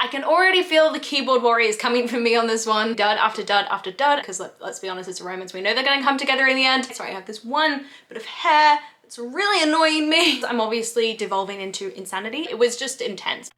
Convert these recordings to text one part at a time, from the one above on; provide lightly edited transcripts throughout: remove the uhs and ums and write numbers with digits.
I can already feel the keyboard warriors coming for me on this one. Dud after dud after dud, because let's be honest, it's a romance. We know they're gonna come together in the end. Sorry, I have this one bit of hair that's really annoying me. I'm obviously devolving into insanity. It was just intense.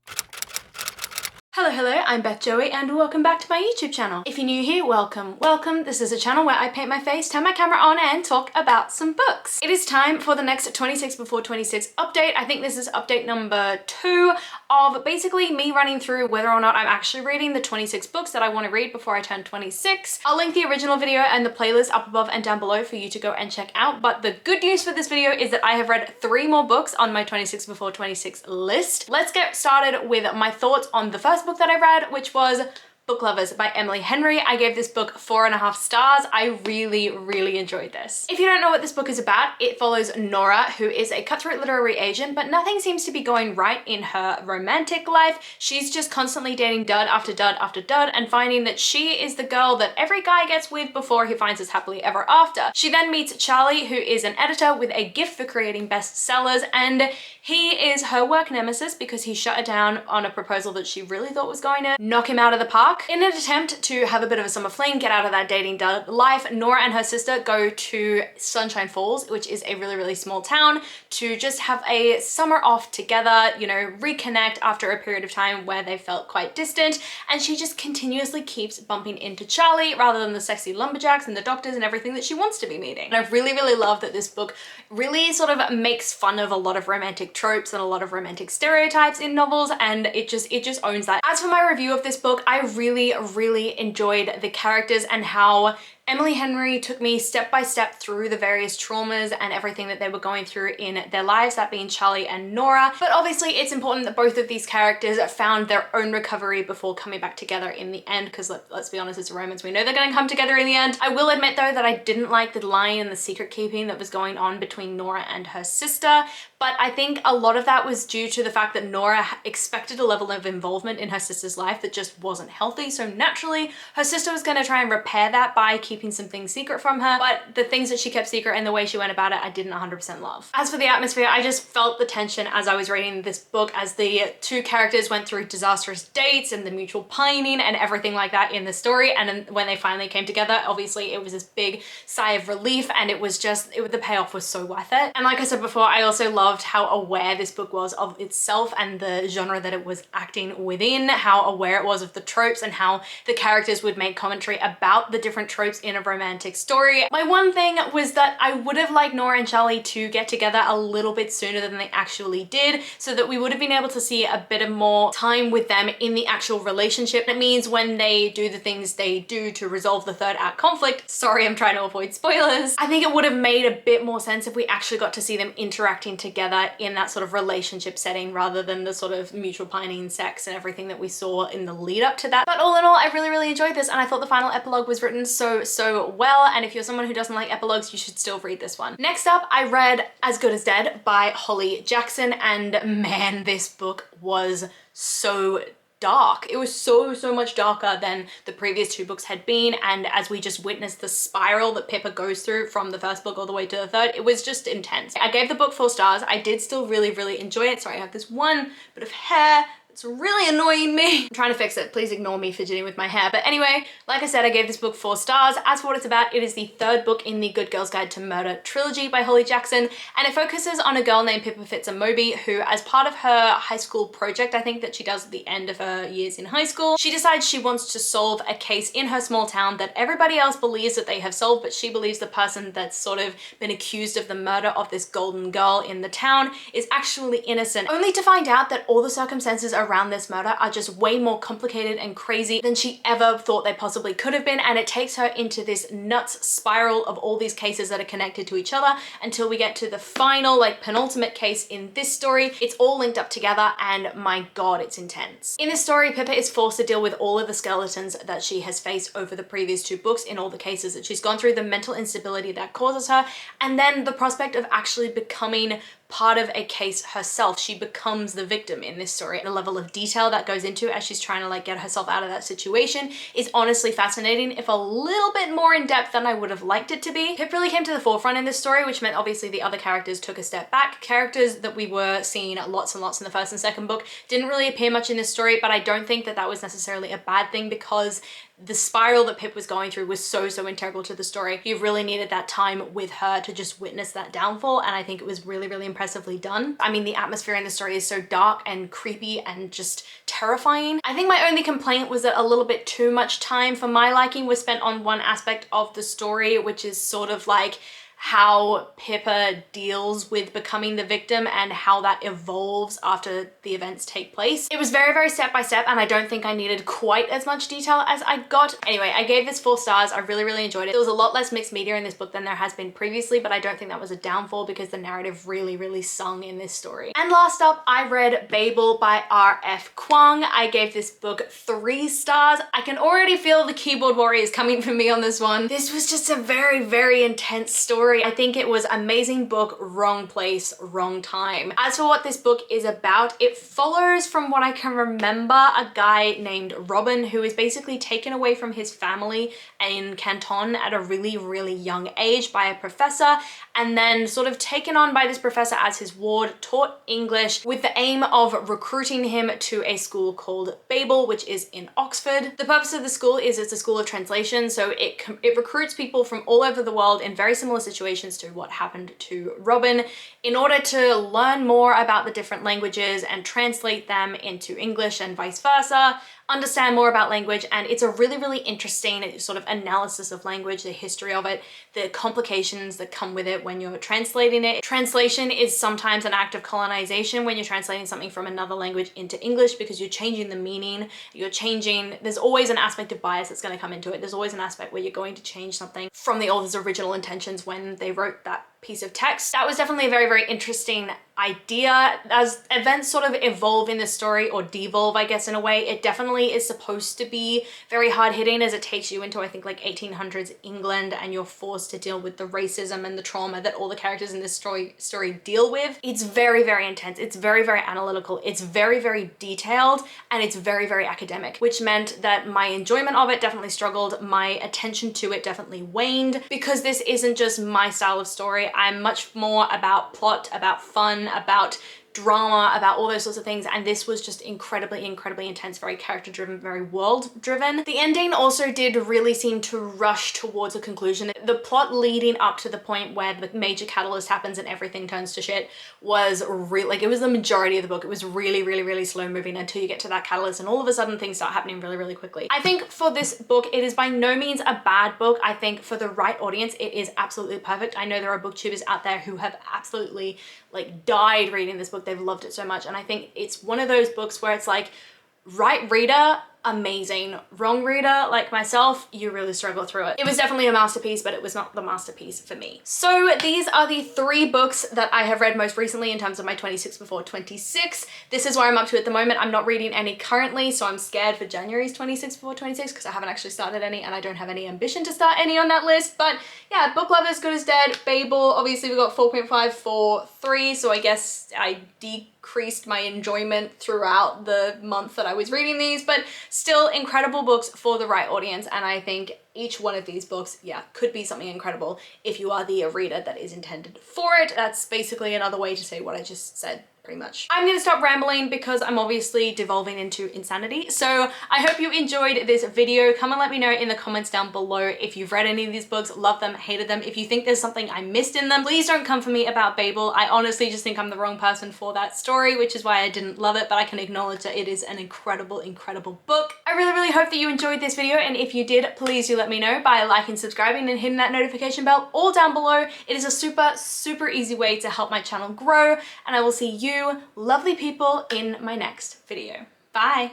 Hello, I'm Beth Joey and welcome back to my YouTube channel. If you're new here, welcome. This is a channel where I paint my face, turn my camera on and talk about some books. It is time for the next 26 before 26 update. I think this is update number 2 of basically me running through whether or not I'm actually reading the 26 books that I want to read before I turn 26. I'll link the original video and the playlist up above and down below for you to go and check out. But the good news for this video is that I have read 3 more books on my 26 before 26 list. Let's get started with my thoughts on the first book that I read, which was Book Lovers by Emily Henry. I gave this book 4.5 stars. I really enjoyed this. If you don't know what this book is about, it follows Nora, who is a cutthroat literary agent, but nothing seems to be going right in her romantic life. She's just constantly dating dud after dud after dud and finding that she is the girl that every guy gets with before he finds his happily ever after. She then meets Charlie, who is an editor with a gift for creating bestsellers, and he is her work nemesis because he shut her down on a proposal that she really thought was going to knock him out of the park. In an attempt to have a bit of a summer fling, get out of that dating dud life, Nora and her sister go to Sunshine Falls, which is a really small town, to just have a summer off together, you know, reconnect after a period of time where they felt quite distant. And she just continuously keeps bumping into Charlie rather than the sexy lumberjacks and the doctors and everything that she wants to be meeting. And I really love that this book really sort of makes fun of a lot of romantic tropes and a lot of romantic stereotypes in novels, and it just owns that. As for my review of this book, I really enjoyed the characters and how Emily Henry took me step by step through the various traumas and everything that they were going through in their lives, that being Charlie and Nora. But obviously it's important that both of these characters found their own recovery before coming back together in the end, because let's be honest, it's a romance. We know they're gonna come together in the end. I will admit though that I didn't like the lying and the secret keeping that was going on between Nora and her sister, but I think a lot of that was due to the fact that Nora expected a level of involvement in her sister's life that just wasn't healthy. So naturally, her sister was gonna try and repair that by keeping some things secret from her, but the things that she kept secret and the way she went about it, I didn't 100% love. As for the atmosphere, I just felt the tension as I was reading this book as the two characters went through disastrous dates and the mutual pining and everything like that in the story. And then when they finally came together, obviously it was this big sigh of relief, and it was just, the payoff was so worth it. And like I said before, I also loved how aware this book was of itself and the genre that it was acting within, how aware it was of the tropes and how the characters would make commentary about the different tropes in a romantic story. My one thing was that I would have liked Nora and Charlie to get together a little bit sooner than they actually did, so that we would have been able to see a bit of more time with them in the actual relationship. It means when they do the things they do to resolve the third act conflict, sorry, I'm trying to avoid spoilers, I think it would have made a bit more sense if we actually got to see them interacting together in that sort of relationship setting rather than the sort of mutual pining, sex and everything that we saw in the lead up to that. But all in all, I really enjoyed this, and I thought the final epilogue was written so well, and if you're someone who doesn't like epilogues, you should still read this one. Next up, I read As Good as Dead by Holly Jackson, and man, this book was so dark. It was so much darker than the previous 2 books had been, and as we just witnessed the spiral that Pippa goes through from the first book all the way to the third, it was just intense. I gave the book 4 stars. I did still really enjoy it. Sorry, I have this one bit of hair. It's really annoying me. I'm trying to fix it. Please ignore me fidgeting with my hair. But anyway, like I said, I gave this book 4 stars. As for what it's about, it is the 3rd book in the Good Girl's Guide to Murder trilogy by Holly Jackson, and it focuses on a girl named Pippa Fitz-Amobi who, as part of her high school project, I think that she does at the end of her years in high school, she decides she wants to solve a case in her small town that everybody else believes that they have solved, but she believes the person that's sort of been accused of the murder of this golden girl in the town is actually innocent, only to find out that all the circumstances around this murder are just way more complicated and crazy than she ever thought they possibly could have been, and it takes her into this nuts spiral of all these cases that are connected to each other until we get to the final, like, penultimate case in this story. It's all linked up together, and my god, it's intense. In this story, Pippa is forced to deal with all of the skeletons that she has faced over the previous 2 books in all the cases that she's gone through, the mental instability that causes her, and then the prospect of actually becoming part of a case herself. She becomes the victim in this story. The level of detail that goes into as she's trying to like get herself out of that situation is honestly fascinating, if a little bit more in depth than I would have liked it to be. Pip really came to the forefront in this story, which meant obviously the other characters took a step back. Characters that we were seeing lots and lots in the first and second book didn't really appear much in this story, but I don't think that that was necessarily a bad thing, because the spiral that Pip was going through was so integral to the story. You really needed that time with her to just witness that downfall, and I think it was really impressively done. I mean, the atmosphere in the story is so dark and creepy and just terrifying. I think my only complaint was that a little bit too much time for my liking was spent on one aspect of the story, which is sort of like how Pippa deals with becoming the victim and how that evolves after the events take place. It was very step by step, and I don't think I needed quite as much detail as I got. Anyway, I gave this 4 stars. I really enjoyed it. There was a lot less mixed media in this book than there has been previously, but I don't think that was a downfall because the narrative really sung in this story. And last up, I read Babel by R.F. Kuang. I gave this book 3 stars. I can already feel the keyboard warriors coming for me on this one. This was just a very intense story. I think it was amazing book, wrong place, wrong time. As for what this book is about, it follows, from what I can remember, a guy named Robin who is basically taken away from his family in Canton at a really young age by a professor, and then sort of taken on by this professor as his ward, taught English with the aim of recruiting him to a school called Babel, which is in Oxford. The purpose of the school is it's a school of translation, so it recruits people from all over the world in very similar situations to what happened to Robin, in order to learn more about the different languages and translate them into English and vice versa, understand more about language. And it's a really interesting sort of analysis of language, the history of it, the complications that come with it when you're translating it. Translation is sometimes an act of colonization when you're translating something from another language into English, because you're changing the meaning, there's always an aspect of bias that's going to come into it. There's always an aspect where you're going to change something from the author's original intentions when they wrote that piece of text. That was definitely a very interesting idea. As events sort of evolve in the story, or devolve, I guess, in a way, it definitely is supposed to be very hard-hitting, as it takes you into, I think, like 1800s England, and you're forced to deal with the racism and the trauma that all the characters in this story deal with. It's very intense. It's very analytical. It's very detailed, and it's very academic, which meant that my enjoyment of it definitely struggled. My attention to it definitely waned, because this isn't just my style of story. I'm much more about plot, about fun, about drama, about all those sorts of things, and this was just incredibly intense, very character driven, very world driven. The ending also did really seem to rush towards a conclusion. The plot leading up to the point where the major catalyst happens and everything turns to shit was it was the majority of the book. It was really slow moving until you get to that catalyst, and all of a sudden things start happening really quickly. I think for this book, it is by no means a bad book. I think for the right audience, it is absolutely perfect. I know there are booktubers out there who have absolutely like died reading this book. They've loved it so much, and I think it's one of those books where it's like, right reader, amazing. Wrong reader, like myself, you really struggle through it. It was definitely a masterpiece, but it was not the masterpiece for me. So these are the 3 books that I have read most recently in terms of my 26 before 26. This is where I'm up to at the moment. I'm not reading any currently, so I'm scared for January's 26 before 26 because I haven't actually started any, and I don't have any ambition to start any on that list. But yeah, Book Lovers, Good as Dead, Babel, obviously we got 4.5 for 3, so I guess I decreased my enjoyment throughout the month that I was reading these, but still incredible books for the right audience. And I think each one of these books, yeah, could be something incredible if you are the reader that is intended for it. That's basically another way to say what I just said, pretty much. I'm gonna stop rambling because I'm obviously devolving into insanity. So I hope you enjoyed this video. Come and let me know in the comments down below if you've read any of these books, loved them, hated them. If you think there's something I missed in them, please don't come for me about Babel. I honestly just think I'm the wrong person for that story, which is why I didn't love it, but I can acknowledge that it is an incredible book. I really hope that you enjoyed this video, and if you did, please do let me know by liking, subscribing, and hitting that notification bell all down below. It is a super easy way to help my channel grow, and I will see you lovely people in my next video. Bye!